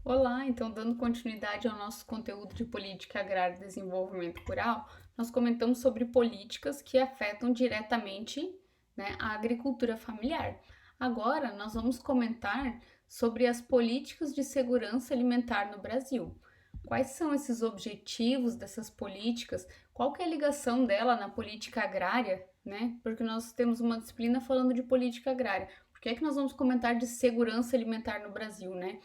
Olá, então dando continuidade ao nosso conteúdo de política agrária e desenvolvimento rural, nós comentamos sobre políticas que afetam diretamente, né, a agricultura familiar. Agora nós vamos comentar sobre as políticas de segurança alimentar no Brasil. Quais são esses objetivos dessas políticas? Qual que é a ligação dela na política agrária, né? Porque nós temos uma disciplina falando de política agrária. Por que é que nós vamos comentar de segurança alimentar no Brasil, né?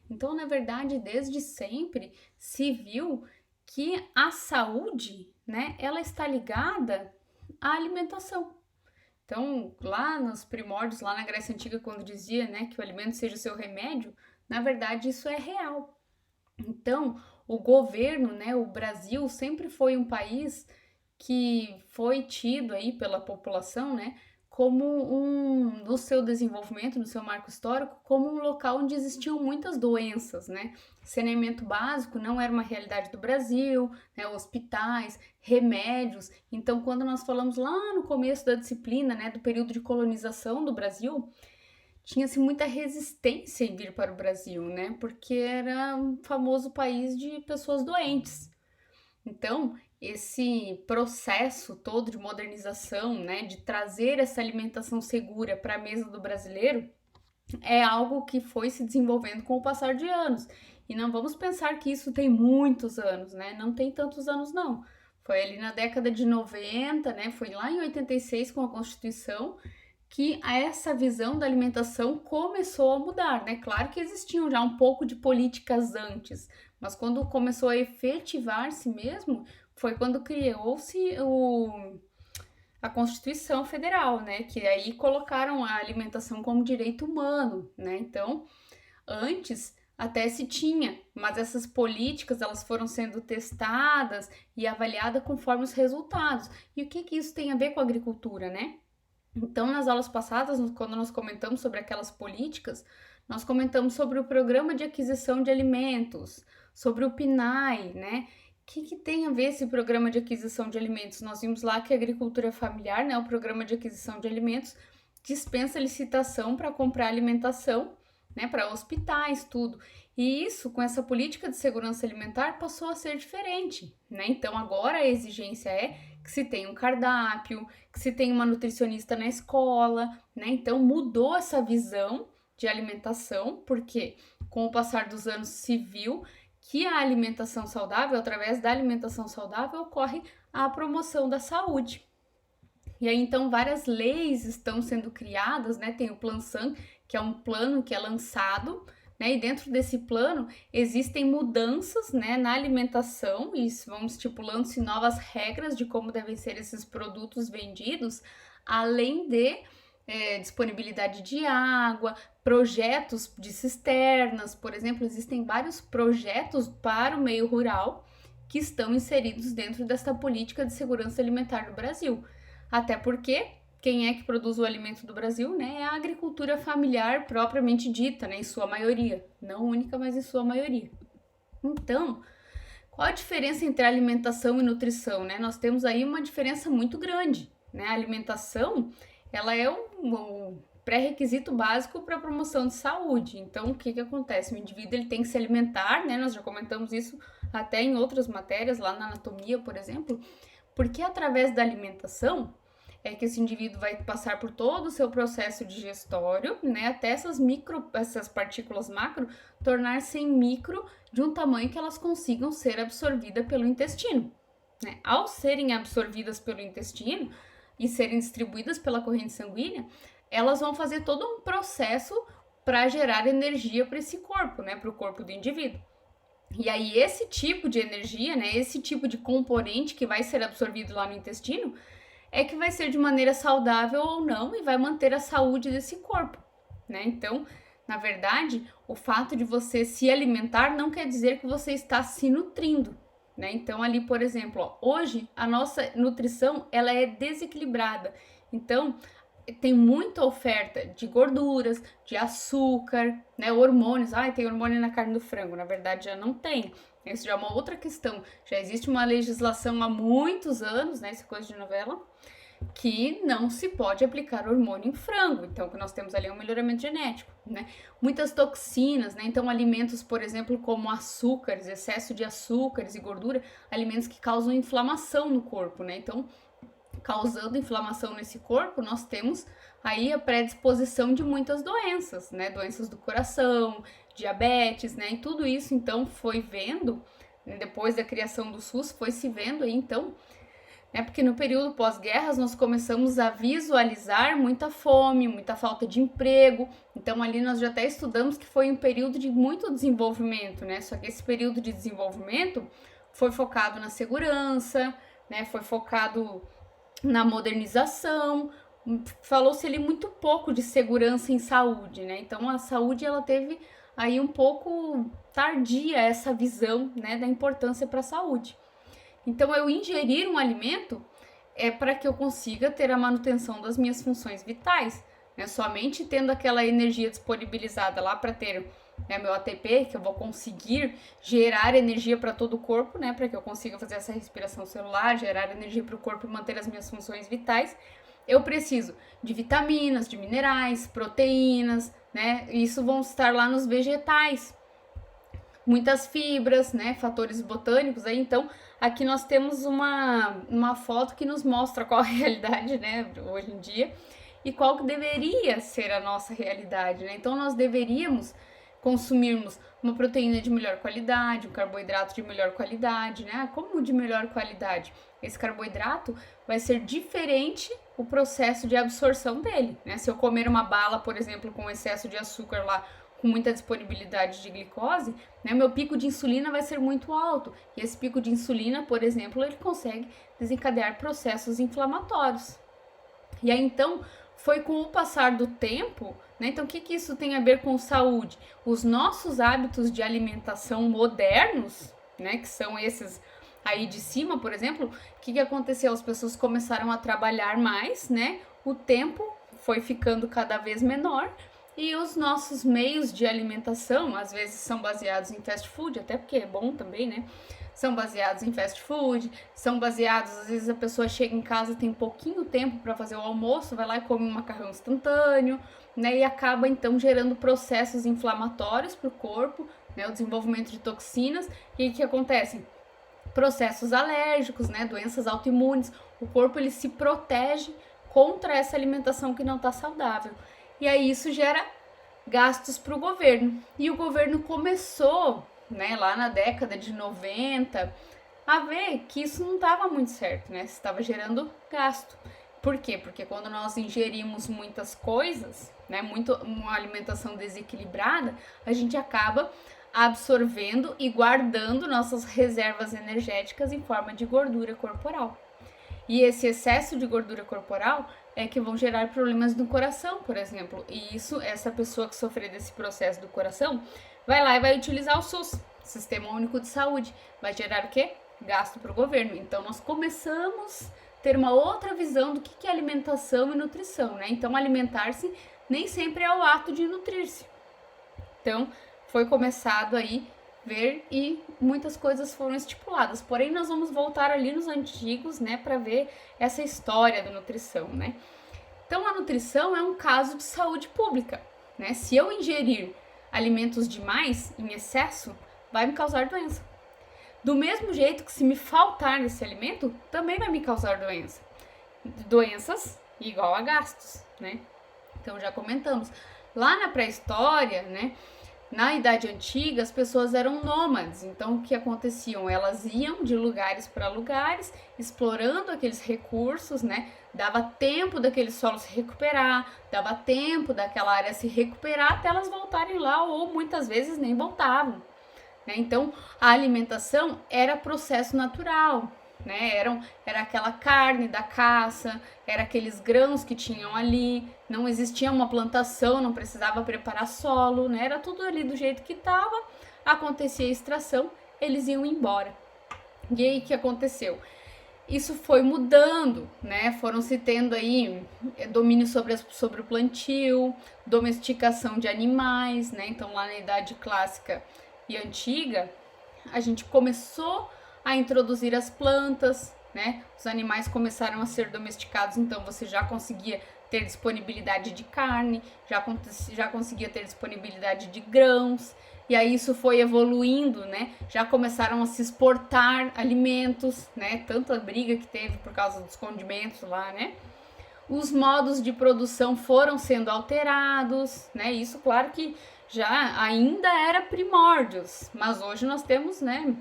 Então, na verdade, desde sempre se viu que a saúde, né, ela está ligada à alimentação. Então, lá nos primórdios, lá na Grécia Antiga, quando dizia, né, que o alimento seja o seu remédio, na verdade isso é real. Então, o governo, né, o Brasil sempre foi um país que foi tido aí pela população, né, como no seu desenvolvimento, no seu marco histórico, como um local onde existiam muitas doenças, né? Saneamento básico não era uma realidade do Brasil, né? Hospitais, remédios. Então, quando nós falamos lá no começo da disciplina, né, do período de colonização do Brasil, tinha-se muita resistência em vir para o Brasil, né? Porque era um famoso país de pessoas doentes. Então, esse processo todo de modernização, né, de trazer essa alimentação segura para a mesa do brasileiro, é algo que foi se desenvolvendo com o passar de anos. E não vamos pensar que isso tem muitos anos, né? Não tem tantos anos, não. Foi ali na década de 90, né? Foi lá em 86 com a Constituição que essa visão da alimentação começou a mudar, né? Claro que existiam já um pouco de políticas antes, mas quando começou a efetivar-se mesmo, foi quando criou-se a Constituição Federal, né? Que aí colocaram a alimentação como direito humano, né? Então, antes até se tinha, mas essas políticas elas foram sendo testadas e avaliadas conforme os resultados. E o que que isso tem a ver com a agricultura, né? Então, nas aulas passadas, quando nós comentamos sobre aquelas políticas, nós comentamos sobre o Programa de Aquisição de Alimentos, sobre o PNAE, né? O que, que tem a ver esse programa de aquisição de alimentos? Nós vimos lá que a agricultura familiar, né, o programa de aquisição de alimentos, dispensa licitação para comprar alimentação, né, para hospitais, tudo. E isso, com essa política de segurança alimentar, passou a ser diferente, né? Então, agora a exigência é que se tenha um cardápio, que se tenha uma nutricionista na escola, né? Então, mudou essa visão de alimentação, porque com o passar dos anos se viu que a alimentação saudável, através da alimentação saudável, ocorre a promoção da saúde. E aí, então, várias leis estão sendo criadas, né? Tem o Plan SAN, que é um plano que é lançado, né? E dentro desse plano existem mudanças, né, na alimentação e vão estipulando-se novas regras de como devem ser esses produtos vendidos, além de disponibilidade de água, projetos de cisternas, por exemplo, existem vários projetos para o meio rural que estão inseridos dentro desta política de segurança alimentar do Brasil. Até porque quem é que produz o alimento do Brasil, né? É a agricultura familiar propriamente dita, né? Em sua maioria. Não única, mas em sua maioria. Então, qual a diferença entre alimentação e nutrição, né? Nós temos aí uma diferença muito grande, né? A alimentação, ela é um pré-requisito básico para a promoção de saúde. Então, o que que acontece? O indivíduo ele tem que se alimentar, né? Nós já comentamos isso até em outras matérias, lá na anatomia, por exemplo, porque através da alimentação é que esse indivíduo vai passar por todo o seu processo digestório, né, até essas partículas macro tornar-se em micro de um tamanho que elas consigam ser absorvidas pelo intestino. Né? Ao serem absorvidas pelo intestino e serem distribuídas pela corrente sanguínea, elas vão fazer todo um processo para gerar energia para esse corpo, né, para o corpo do indivíduo. E aí esse tipo de energia, né, esse tipo de componente que vai ser absorvido lá no intestino, é que vai ser de maneira saudável ou não e vai manter a saúde desse corpo, né? Então, na verdade, o fato de você se alimentar não quer dizer que você está se nutrindo, né? Então, ali, por exemplo, ó, hoje a nossa nutrição ela é desequilibrada. Então, tem muita oferta de gorduras, de açúcar, né, hormônios. Ah, tem hormônio na carne do frango. Na verdade, já não tem. Isso já é uma outra questão. Já existe uma legislação há muitos anos, né, essa coisa de novela, que não se pode aplicar hormônio em frango, então o que nós temos ali é um melhoramento genético, né? Muitas toxinas, né? Então alimentos, por exemplo, como açúcares, excesso de açúcares e gordura, alimentos que causam inflamação no corpo, né? Então, causando inflamação nesse corpo, nós temos aí a predisposição de muitas doenças, né? Doenças do coração, diabetes, né? E tudo isso, então, foi vendo, né? Depois da criação do SUS, foi se vendo aí, então, porque no período pós-guerras nós começamos a visualizar muita fome, muita falta de emprego. Então ali nós já até estudamos que foi um período de muito desenvolvimento, né? Só que esse período de desenvolvimento foi focado na segurança, né? Foi focado na modernização. Falou-se ali muito pouco de segurança em saúde, né? Então a saúde ela teve aí um pouco tardia essa visão, né, da importância para a saúde. Então, eu ingerir um alimento é para que eu consiga ter a manutenção das minhas funções vitais, né? Somente tendo aquela energia disponibilizada lá para ter, né, meu ATP, que eu vou conseguir gerar energia para todo o corpo, né? Para que eu consiga fazer essa respiração celular, gerar energia para o corpo e manter as minhas funções vitais. Eu preciso de vitaminas, de minerais, proteínas, né? Isso vão estar lá nos vegetais. Muitas fibras, né, fatores botânicos aí, então aqui nós temos uma foto que nos mostra qual a realidade, né, hoje em dia, e qual que deveria ser a nossa realidade, né, então nós deveríamos consumirmos uma proteína de melhor qualidade, um carboidrato de melhor qualidade, né, como de melhor qualidade? Esse carboidrato vai ser diferente o processo de absorção dele, né, se eu comer uma bala, por exemplo, com excesso de açúcar lá, com muita disponibilidade de glicose, né, meu pico de insulina vai ser muito alto. E esse pico de insulina, por exemplo, ele consegue desencadear processos inflamatórios. E aí, então, foi com o passar do tempo, né? Então, o que isso tem a ver com saúde? Os nossos hábitos de alimentação modernos, né, que são esses aí de cima, por exemplo, o que aconteceu? As pessoas começaram a trabalhar mais, né? O tempo foi ficando cada vez menor, e os nossos meios de alimentação, às vezes são baseados em fast food, até porque é bom também, né? São baseados em fast food, são baseados, às vezes a pessoa chega em casa, tem pouquinho tempo para fazer o almoço, vai lá e come um macarrão instantâneo, né? E acaba então gerando processos inflamatórios para o corpo, né? O desenvolvimento de toxinas. E o que acontece? Processos alérgicos, né? Doenças autoimunes. O corpo ele se protege contra essa alimentação que não está saudável. E aí isso gera gastos para o governo. E o governo começou, né, lá na década de 90, a ver que isso não estava muito certo, né? Estava gerando gasto. Por quê? Porque quando nós ingerimos muitas coisas, né, uma alimentação desequilibrada, a gente acaba absorvendo e guardando nossas reservas energéticas em forma de gordura corporal. E esse excesso de gordura corporal é que vão gerar problemas no coração, por exemplo. E isso, essa pessoa que sofrer desse processo do coração, vai lá e vai utilizar o SUS, Sistema Único de Saúde. Vai gerar o quê? Gasto para o governo. Então, nós começamos a ter uma outra visão do que é alimentação e nutrição, né? Então, alimentar-se nem sempre é o ato de nutrir-se. Então, foi começado aí ver e muitas coisas foram estipuladas. Porém, nós vamos voltar ali nos antigos, né, para ver essa história da nutrição, né? Então, a nutrição é um caso de saúde pública, né? Se eu ingerir alimentos demais, em excesso, vai me causar doença. Do mesmo jeito que se me faltar esse alimento, também vai me causar doença. Doenças igual a gastos, né? Então, já comentamos. Lá na pré-história, né, na Idade Antiga, as pessoas eram nômades, então o que aconteciam? Elas iam de lugares para lugares, explorando aqueles recursos, né? Dava tempo daquele solo se recuperar, dava tempo daquela área se recuperar até elas voltarem lá, ou muitas vezes nem voltavam, né? Então, a alimentação era processo natural, né? Era aquela carne da caça, era aqueles grãos que tinham ali, não existia uma plantação, não precisava preparar solo, né? Era tudo ali do jeito que estava, acontecia a extração, eles iam embora. E aí o que aconteceu? Isso foi mudando, né? Foram se tendo aí domínio sobre o plantio, domesticação de animais, né? Então lá na Idade Clássica e Antiga, a gente começou a introduzir as plantas, né? Os animais começaram a ser domesticados, então você já conseguia ter disponibilidade de carne, já conseguia ter disponibilidade de grãos, e aí isso foi evoluindo, né? Já começaram a se exportar alimentos, né? Tanta briga que teve por causa dos condimentos lá, né? Os modos de produção foram sendo alterados, né? Isso, claro que já ainda era primórdios, mas hoje nós temos, né,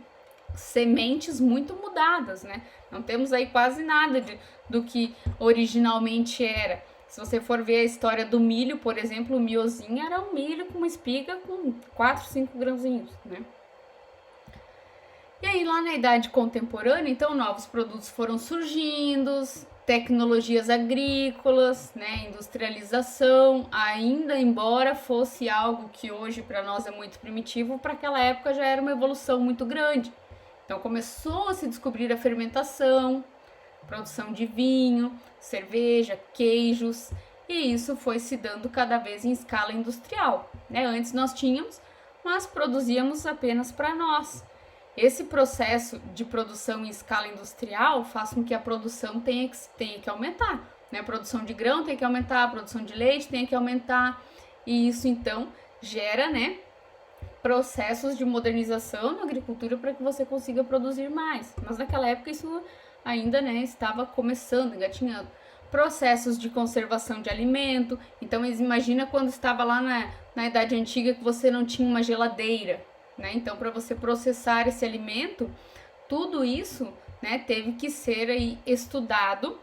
sementes muito mudadas, né? Não temos aí quase nada do que originalmente era. Se você for ver a história do milho, por exemplo, o miozinho era um milho com uma espiga com 4, 5 grãozinhos, né? E aí, lá na idade contemporânea, então, novos produtos foram surgindo, tecnologias agrícolas, né, industrialização, ainda embora fosse algo que hoje para nós é muito primitivo, para aquela época já era uma evolução muito grande. Então começou a se descobrir a fermentação, produção de vinho, cerveja, queijos, e isso foi se dando cada vez em escala industrial, né? Antes nós tínhamos, mas produzíamos apenas para nós. Esse processo de produção em escala industrial faz com que a produção tenha que aumentar, né? A produção de grão tem que aumentar, a produção de leite tem que aumentar, e isso então gera, né, processos de modernização na agricultura para que você consiga produzir mais. Mas naquela época isso ainda, né, estava começando, engatinhando. Processos de conservação de alimento. Então imagina quando estava lá na Idade Antiga que você não tinha uma geladeira, né? Então para você processar esse alimento, tudo isso, né, teve que ser aí estudado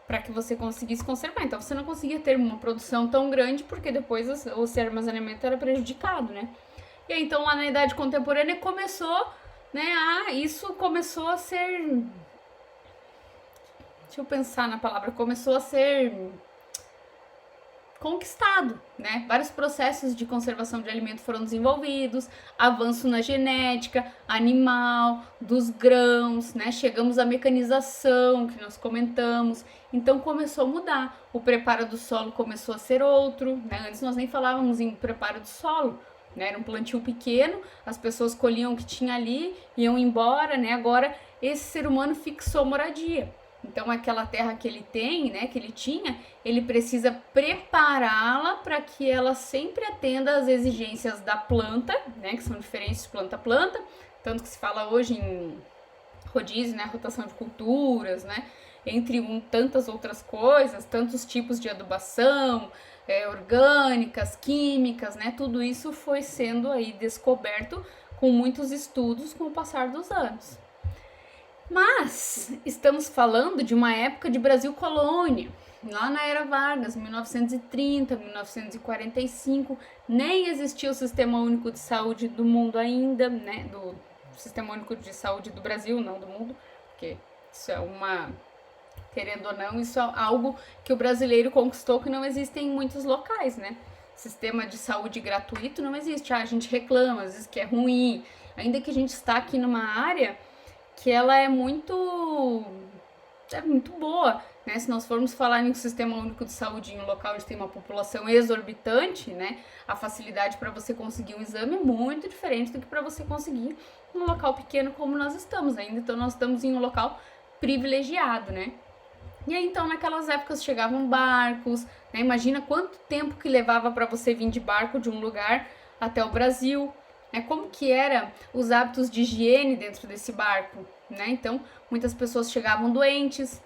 para que você conseguisse conservar. Então você não conseguia ter uma produção tão grande porque depois o seu armazenamento era prejudicado, né? E aí, então lá na Idade Contemporânea começou, né, isso começou a ser, deixa eu pensar na palavra, começou a ser conquistado, né? Vários processos de conservação de alimento foram desenvolvidos, avanço na genética animal, dos grãos, né? Chegamos à mecanização, que nós comentamos, então começou a mudar. O preparo do solo começou a ser outro, né? Antes nós nem falávamos em preparo do solo, né? Era um plantio pequeno, as pessoas colhiam o que tinha ali, iam embora, né? Agora esse ser humano fixou moradia. Então aquela terra que ele tem, né, que ele tinha, ele precisa prepará-la para que ela sempre atenda às exigências da planta, né, que são diferentes de planta a planta, tanto que se fala hoje em rodízio, né, rotação de culturas, né, entre tantas outras coisas, tantos tipos de adubação, orgânicas, químicas, né, tudo isso foi sendo aí descoberto com muitos estudos com o passar dos anos. Mas estamos falando de uma época de Brasil colônia, lá na Era Vargas, 1930, 1945, nem existia o Sistema Único de Saúde do mundo ainda, né, do Sistema Único de Saúde do Brasil, não do mundo, porque isso é querendo ou não, isso é algo que o brasileiro conquistou que não existe em muitos locais, né? Sistema de saúde gratuito não existe, a gente reclama, às vezes que é ruim, ainda que a gente está aqui numa área que ela é muito boa, né? Se nós formos falar em um sistema único de saúde em um local onde tem uma população exorbitante, né? A facilidade para você conseguir um exame é muito diferente do que para você conseguir num local pequeno como nós estamos ainda. Então nós estamos em um local privilegiado, né? E aí então naquelas épocas chegavam barcos, né? Imagina quanto tempo que levava para você vir de barco de um lugar até o Brasil. Como que eram os hábitos de higiene dentro desse barco, né? Então, muitas pessoas chegavam doentes,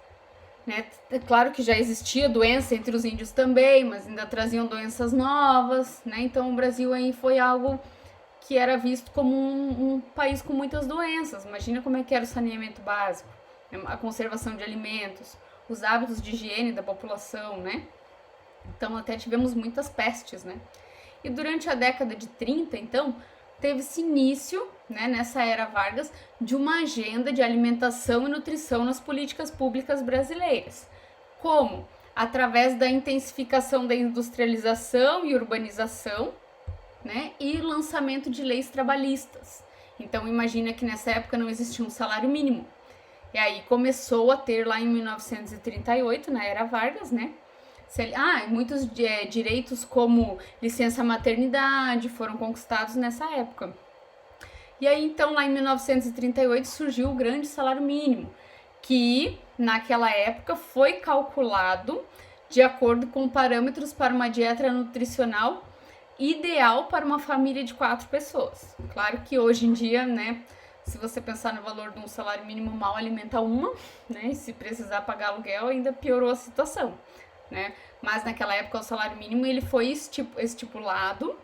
né? É claro que já existia doença entre os índios também, mas ainda traziam doenças novas, né? Então, o Brasil aí foi algo que era visto como um país com muitas doenças. Imagina como é que era o saneamento básico, a conservação de alimentos, os hábitos de higiene da população, né? Então, até tivemos muitas pestes, né? E durante a década de 30, então, teve-se início, né, nessa era Vargas, de uma agenda de alimentação e nutrição nas políticas públicas brasileiras. Como? Através da intensificação da industrialização e urbanização, né, e lançamento de leis trabalhistas. Então, imagina que nessa época não existia um salário mínimo. E aí começou a ter lá em 1938, na era Vargas, né, muitos direitos como licença maternidade foram conquistados nessa época. E aí, então, lá em 1938 surgiu o grande salário mínimo, que naquela época foi calculado de acordo com parâmetros para uma dieta nutricional ideal para uma família de 4 pessoas. Claro que hoje em dia, né, se você pensar no valor de um salário mínimo, mal alimenta uma, né, e se precisar pagar aluguel, ainda piorou a situação, né? Mas naquela época o salário mínimo ele foi estipulado,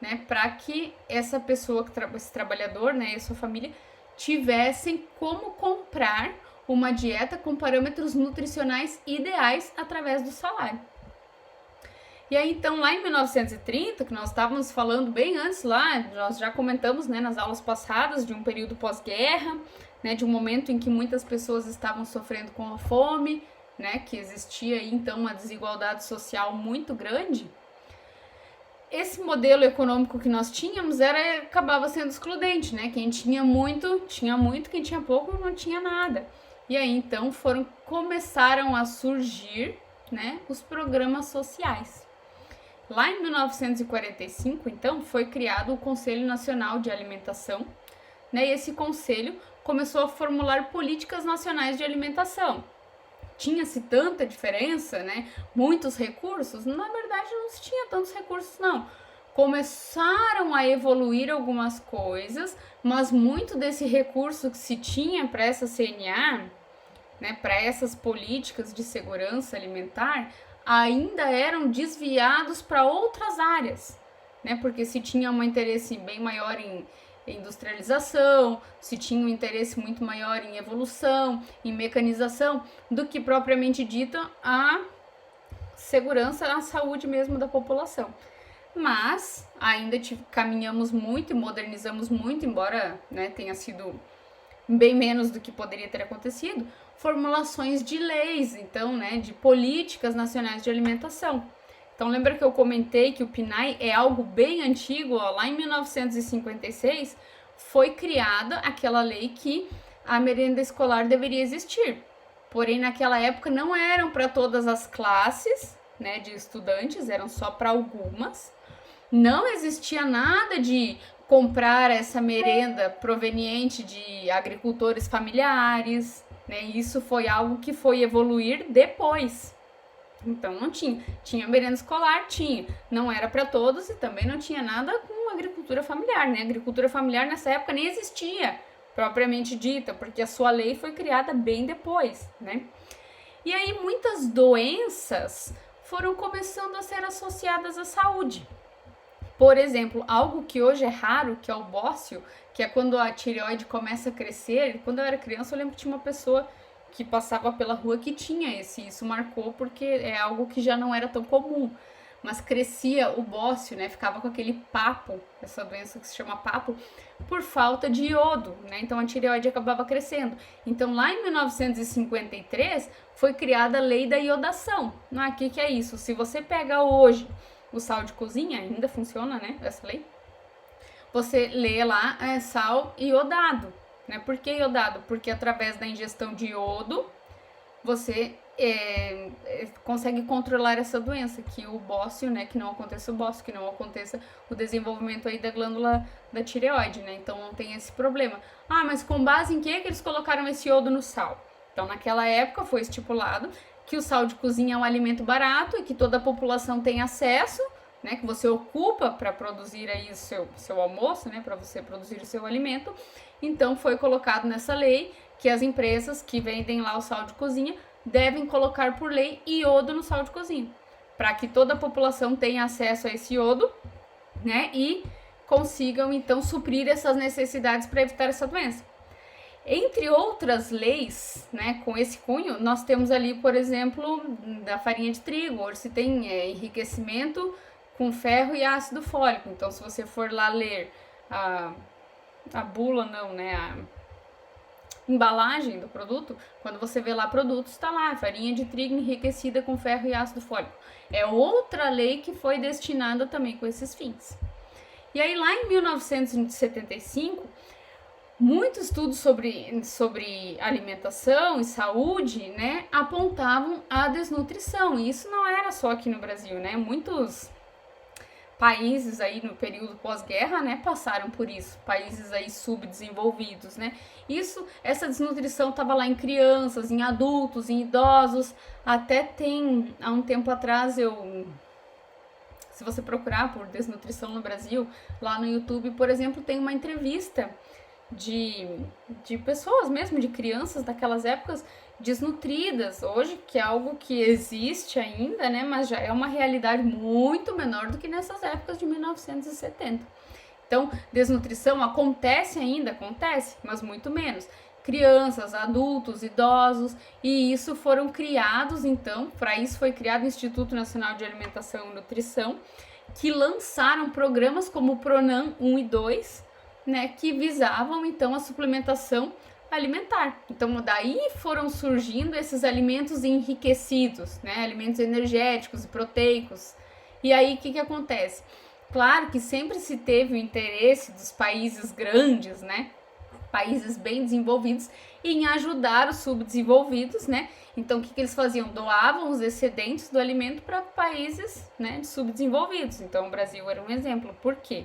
né, para que essa pessoa, esse trabalhador, né, e a sua família tivessem como comprar uma dieta com parâmetros nutricionais ideais através do salário. E aí, então, lá em 1930, que nós estávamos falando bem antes lá, nós já comentamos, né, nas aulas passadas, de um período pós-guerra, né, de um momento em que muitas pessoas estavam sofrendo com a fome, né, que existia aí, então, uma desigualdade social muito grande. Esse modelo econômico que nós tínhamos acabava sendo excludente, né? Quem tinha muito, quem tinha pouco, não tinha nada. E aí, então, começaram a surgir, né, os programas sociais. Lá em 1945, então, foi criado o Conselho Nacional de Alimentação, né? E esse conselho começou a formular políticas nacionais de alimentação. Tinha-se tanta diferença, né? Muitos recursos? Na verdade, não se tinha tantos recursos, não. Começaram a evoluir algumas coisas, mas muito desse recurso que se tinha para essa CNA, né, para essas políticas de segurança alimentar, ainda eram desviados para outras áreas, né? Porque se tinha um interesse bem maior em industrialização, se tinha um interesse muito maior em evolução, em mecanização, do que propriamente dita a segurança, a saúde mesmo da população. Mas ainda caminhamos muito e modernizamos muito, embora, né, tenha sido bem menos do que poderia ter acontecido, formulações de leis, então, né, de políticas nacionais de alimentação. Então, lembra que eu comentei que o PNAE é algo bem antigo, ó, lá em 1956 foi criada aquela lei que a merenda escolar deveria existir. Porém, naquela época não eram para todas as classes, né, de estudantes, eram só para algumas. Não existia nada de comprar essa merenda proveniente de agricultores familiares, né? Isso foi algo que foi evoluir depois. Então não tinha. Tinha merenda escolar, tinha. Não era para todos e também não tinha nada com agricultura familiar, né? A agricultura familiar nessa época nem existia, propriamente dita, porque a sua lei foi criada bem depois, né? E aí muitas doenças foram começando a ser associadas à saúde. Por exemplo, algo que hoje é raro, que é o bócio, que é quando a tireoide começa a crescer. Quando eu era criança, eu lembro que tinha uma pessoa que passava pela rua que tinha isso marcou porque é algo que já não era tão comum. Mas crescia o bócio, né? Ficava com aquele papo, essa doença que se chama papo, por falta de iodo, né? Então a tireoide acabava crescendo. Então lá em 1953 foi criada a lei da iodação. O que é isso? Se você pega hoje o sal de cozinha, ainda funciona, né, essa lei, você lê lá sal iodado, né? Por que iodado? Porque através da ingestão de iodo, você consegue controlar essa doença, que o bócio, né, que não aconteça o bócio, que não aconteça o desenvolvimento aí da glândula da tireoide, né? Então não tem esse problema. Mas com base em que eles colocaram esse iodo no sal? Então naquela época foi estipulado que o sal de cozinha é um alimento barato e que toda a população tem acesso, né, que você ocupa para produzir aí o seu almoço, né, para você produzir o seu alimento. Então foi colocado nessa lei que as empresas que vendem lá o sal de cozinha devem colocar por lei iodo no sal de cozinha, para que toda a população tenha acesso a esse iodo, né, e consigam então suprir essas necessidades para evitar essa doença. Entre outras leis, né, com esse cunho, nós temos ali, por exemplo, da farinha de trigo, hoje se tem enriquecimento com ferro e ácido fólico. Então, se você for lá ler a bula, não, né, a embalagem do produto, quando você vê lá produtos, está lá, farinha de trigo enriquecida com ferro e ácido fólico. É outra lei que foi destinada também com esses fins. E aí, lá em 1975, muitos estudos sobre alimentação e saúde, né, apontavam a desnutrição. E isso não era só aqui no Brasil, né? Muitos países aí no período pós-guerra, né, passaram por isso, países aí subdesenvolvidos, né? Essa desnutrição estava lá em crianças, em adultos, em idosos, até tem, há um tempo atrás se você procurar por desnutrição no Brasil, lá no YouTube, por exemplo, tem uma entrevista de pessoas mesmo, de crianças daquelas épocas desnutridas, hoje, que é algo que existe ainda, né, mas já é uma realidade muito menor do que nessas épocas de 1970. Então, desnutrição acontece ainda, acontece, mas muito menos. Crianças, adultos, idosos, e isso foram criados, então, para isso foi criado o Instituto Nacional de Alimentação e Nutrição, que lançaram programas como o PRONAM 1 e 2, né, que visavam, então, a suplementação alimentar. Então, daí foram surgindo esses alimentos enriquecidos, né, alimentos energéticos e proteicos. E aí, o que acontece? Claro que sempre se teve o interesse dos países grandes, né, países bem desenvolvidos, em ajudar os subdesenvolvidos, né? Então, o que eles faziam? Doavam os excedentes do alimento para países, né, subdesenvolvidos. Então, o Brasil era um exemplo. Por quê?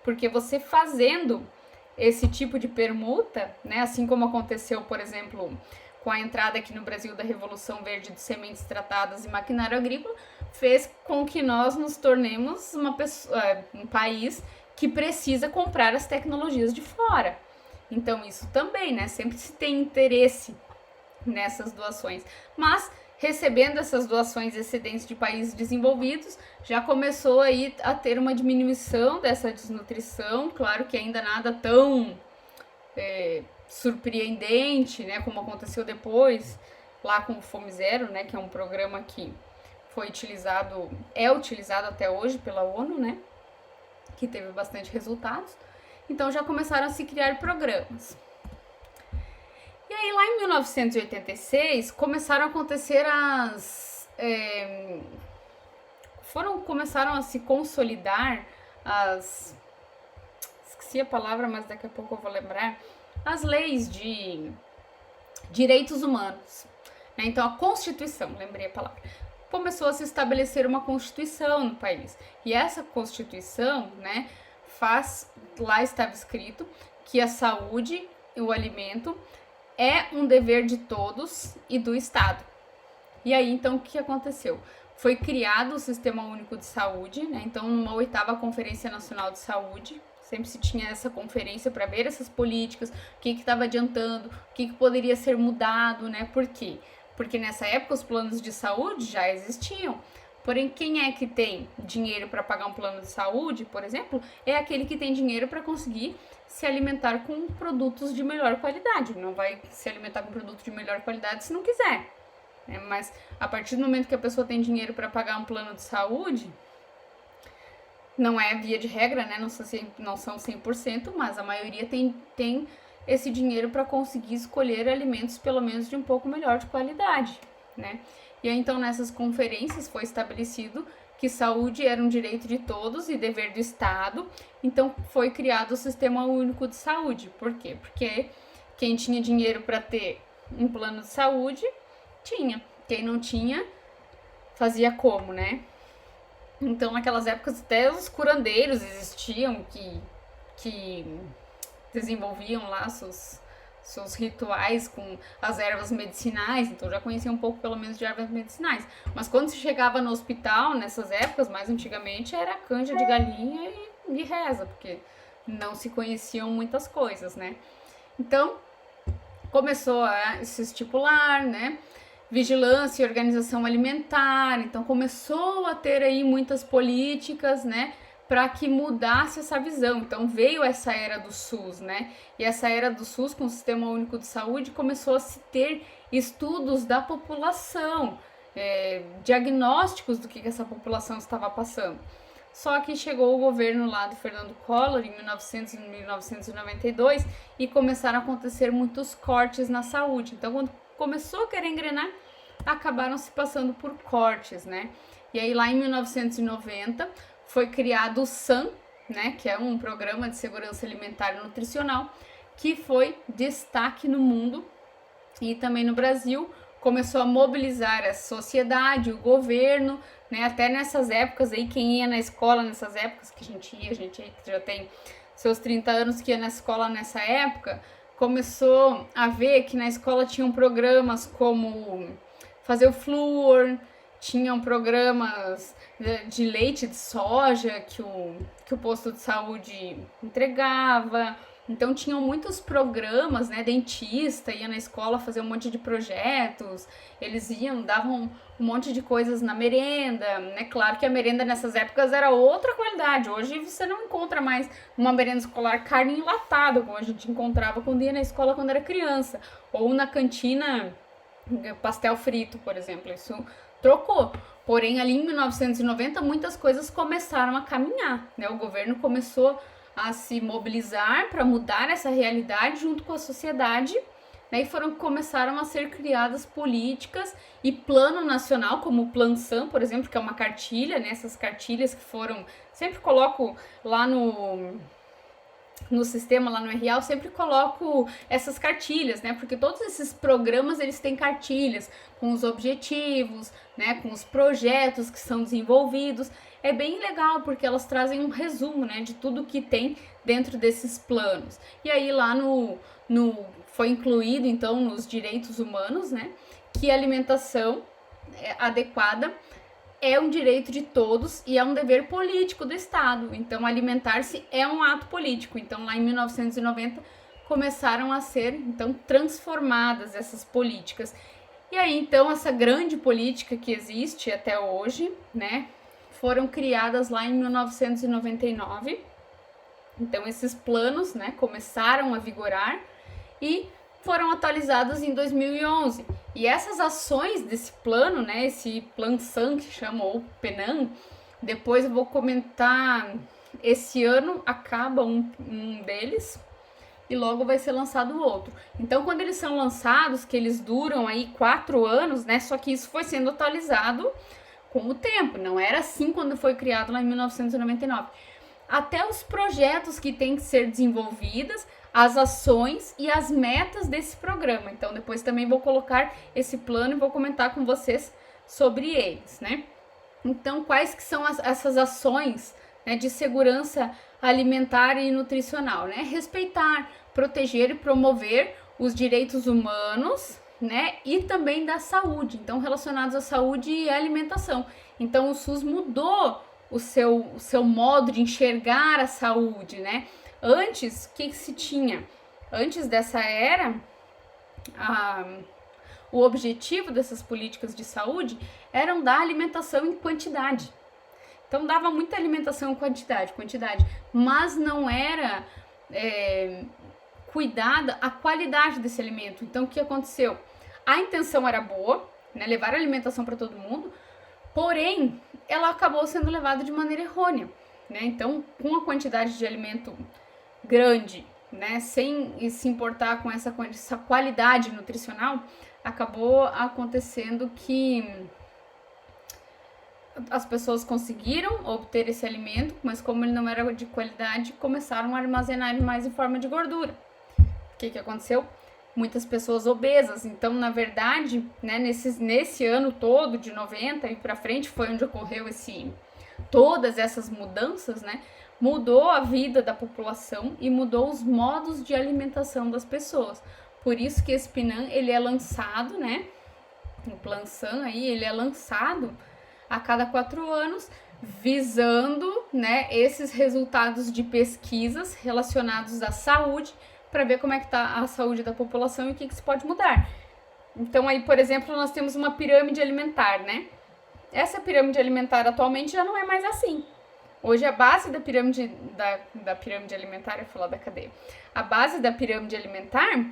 Porque você fazendo esse tipo de permuta, né, assim como aconteceu, por exemplo, com a entrada aqui no Brasil da Revolução Verde de sementes tratadas e maquinário agrícola, fez com que nós nos tornemos um país que precisa comprar as tecnologias de fora. Então, isso também, né? Sempre se tem interesse nessas doações. Mas, recebendo essas doações excedentes de países desenvolvidos, já começou aí a ter uma diminuição dessa desnutrição. Claro que ainda nada tão surpreendente, né? Como aconteceu depois, lá com o Fome Zero, né? Que é um programa que é utilizado até hoje pela ONU, né? Que teve bastante resultados. Então já começaram a se criar programas. E aí lá em 1986 começaram a acontecer começaram a se consolidar esqueci a palavra, mas daqui a pouco eu vou lembrar, as leis de direitos humanos. Né? Então a Constituição, lembrei a palavra, começou a se estabelecer uma Constituição no país. E essa Constituição, né, lá estava escrito que a saúde e o alimento é um dever de todos e do Estado. E aí, então, o que aconteceu? Foi criado o Sistema Único de Saúde, né? Então, numa 8ª Conferência Nacional de Saúde, sempre se tinha essa conferência para ver essas políticas, o que estava adiantando, o que poderia ser mudado, né? Por quê? Porque nessa época os planos de saúde já existiam. Porém, quem é que tem dinheiro para pagar um plano de saúde, por exemplo, é aquele que tem dinheiro para conseguir se alimentar com produtos de melhor qualidade. Não vai se alimentar com produto de melhor qualidade se não quiser. Mas a partir do momento que a pessoa tem dinheiro para pagar um plano de saúde, não é via de regra, né? Não são 100%, mas a maioria tem esse dinheiro para conseguir escolher alimentos pelo menos de um pouco melhor de qualidade, né? E aí, então, nessas conferências foi estabelecido que saúde era um direito de todos e dever do Estado. Então, foi criado o Sistema Único de Saúde. Por quê? Porque quem tinha dinheiro para ter um plano de saúde, tinha. Quem não tinha, fazia como, né? Então, naquelas épocas, até os curandeiros existiam que desenvolviam lá seus rituais com as ervas medicinais, então já conhecia um pouco pelo menos de ervas medicinais. Mas quando se chegava no hospital, nessas épocas, mais antigamente, era canja de galinha e reza, porque não se conheciam muitas coisas, né? Então, começou a se estipular, né? Vigilância e organização alimentar, então começou a ter aí muitas políticas, né? Para que mudasse essa visão. Então veio essa era do SUS, né? E essa era do SUS com o Sistema Único de Saúde começou a se ter estudos da população, diagnósticos do que essa população estava passando. Só que chegou o governo lá do Fernando Collor em 1992 e começaram a acontecer muitos cortes na saúde. Então quando começou a querer engrenar, acabaram se passando por cortes, né? E aí lá em 1990 foi criado o SAN, né, que é um programa de segurança alimentar e nutricional, que foi destaque no mundo e também no Brasil começou a mobilizar a sociedade, o governo, né? Até nessas épocas aí, quem ia na escola nessas épocas que a gente aí que já tem seus 30 anos que ia na escola nessa época, começou a ver que na escola tinham programas como fazer o flúor, tinham programas de leite de soja que o posto de saúde entregava. Então tinham muitos programas, né? Dentista ia na escola fazer um monte de projetos, eles iam, davam um monte de coisas na merenda, né? Claro que a merenda nessas épocas era outra qualidade. Hoje você não encontra mais uma merenda escolar carne enlatada, como a gente encontrava quando ia na escola quando era criança, ou na cantina pastel frito, por exemplo. Isso trocou. Porém, ali em 1990, muitas coisas começaram a caminhar, né? O governo começou a se mobilizar para mudar essa realidade junto com a sociedade, né? E começaram a ser criadas políticas e plano nacional, como o Plan Sam, por exemplo, que é uma cartilha, né? Essas cartilhas que foram... Sempre coloco lá no sistema, lá no RA, eu sempre coloco essas cartilhas, né? Porque todos esses programas, eles têm cartilhas com os objetivos, né? Com os projetos que são desenvolvidos. É bem legal, porque elas trazem um resumo, né? De tudo que tem dentro desses planos. E aí lá foi incluído, então, nos direitos humanos, né? Que a alimentação adequada é um direito de todos e é um dever político do Estado. Então, alimentar-se é um ato político. Então, lá em 1990, começaram a ser, então, transformadas essas políticas. E aí, então, essa grande política que existe até hoje, né, foram criadas lá em 1999. Então, esses planos, né, começaram a vigorar e foram atualizados em 2011. E essas ações desse plano, né, esse Plan Sam que chama, ou PNAM, depois eu vou comentar, esse ano acaba um deles e logo vai ser lançado o outro. Então, quando eles são lançados, que eles duram aí 4 anos, né, só que isso foi sendo atualizado com o tempo, não era assim quando foi criado lá em 1999. Até os projetos que têm que ser desenvolvidos, as ações e as metas desse programa. Então, depois também vou colocar esse plano e vou comentar com vocês sobre eles, né? Então, quais que são essas ações, né, de segurança alimentar e nutricional, né? Respeitar, proteger e promover os direitos humanos, né? E também da saúde, então relacionados à saúde e à alimentação. Então, o SUS mudou o seu modo de enxergar a saúde, né? Antes, o que se tinha? Antes dessa era, o objetivo dessas políticas de saúde eram dar alimentação em quantidade. Então, dava muita alimentação em quantidade, mas não era cuidada a qualidade desse alimento. Então, o que aconteceu? A intenção era boa, né? Levar alimentação para todo mundo, porém, ela acabou sendo levada de maneira errônea, né? Então, com a quantidade de alimento grande, né, sem se importar com essa qualidade nutricional, acabou acontecendo que as pessoas conseguiram obter esse alimento, mas como ele não era de qualidade, começaram a armazenar ele mais em forma de gordura. O que aconteceu? Muitas pessoas obesas. Então, na verdade, né, nesse ano todo, de 90 e para frente, foi onde ocorreu todas essas mudanças, né? Mudou a vida da população e mudou os modos de alimentação das pessoas. Por isso que esse PNAM, ele é lançado, né? O Plan Sam aí, ele é lançado a cada 4 anos, visando, né, esses resultados de pesquisas relacionados à saúde, para ver como é que está a saúde da população e o que se pode mudar. Então aí, por exemplo, nós temos uma pirâmide alimentar, né? Essa pirâmide alimentar atualmente já não é mais assim. Hoje a base da pirâmide da pirâmide alimentar, eu ia falar da cadeia. A base da pirâmide alimentar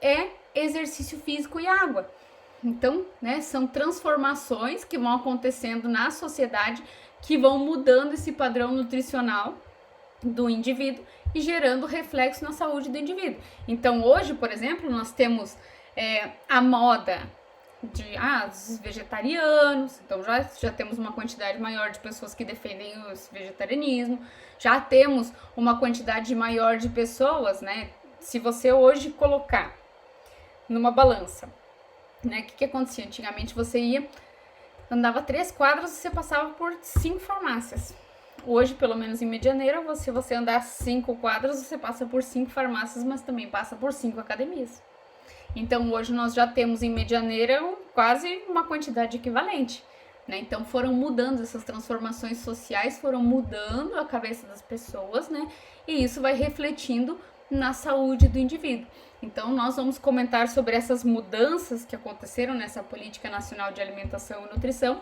é exercício físico e água. Então, né, são transformações que vão acontecendo na sociedade, que vão mudando esse padrão nutricional do indivíduo e gerando reflexo na saúde do indivíduo. Então, hoje, por exemplo, nós temos a moda dos vegetarianos, então já temos uma quantidade maior de pessoas que defendem o vegetarianismo, já temos uma quantidade maior de pessoas, né? Se você hoje colocar numa balança né? O que acontecia? Antigamente você andava 3 quadras, você passava por 5 farmácias. Hoje, pelo menos em Medianeira, se você andar 5 quadras, você passa por 5 farmácias, mas também passa por 5 academias. Então, hoje nós já temos em Medianeira quase uma quantidade equivalente, né? Então, foram mudando essas transformações sociais, foram mudando a cabeça das pessoas, né? E isso vai refletindo na saúde do indivíduo. Então, nós vamos comentar sobre essas mudanças que aconteceram nessa Política Nacional de Alimentação e Nutrição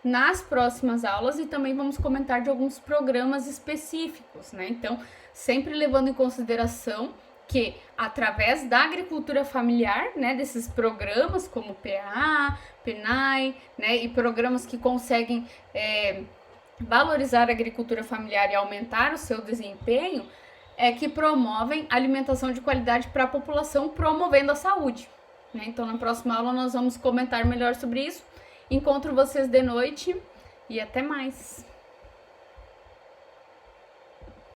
nas próximas aulas e também vamos comentar de alguns programas específicos, né? Então, sempre levando em consideração que através da agricultura familiar, né, desses programas como PA, PNAE, né, e programas que conseguem valorizar a agricultura familiar e aumentar o seu desempenho, que promovem alimentação de qualidade para a população, promovendo a saúde, né? Então, na próxima aula nós vamos comentar melhor sobre isso. Encontro vocês de noite e até mais!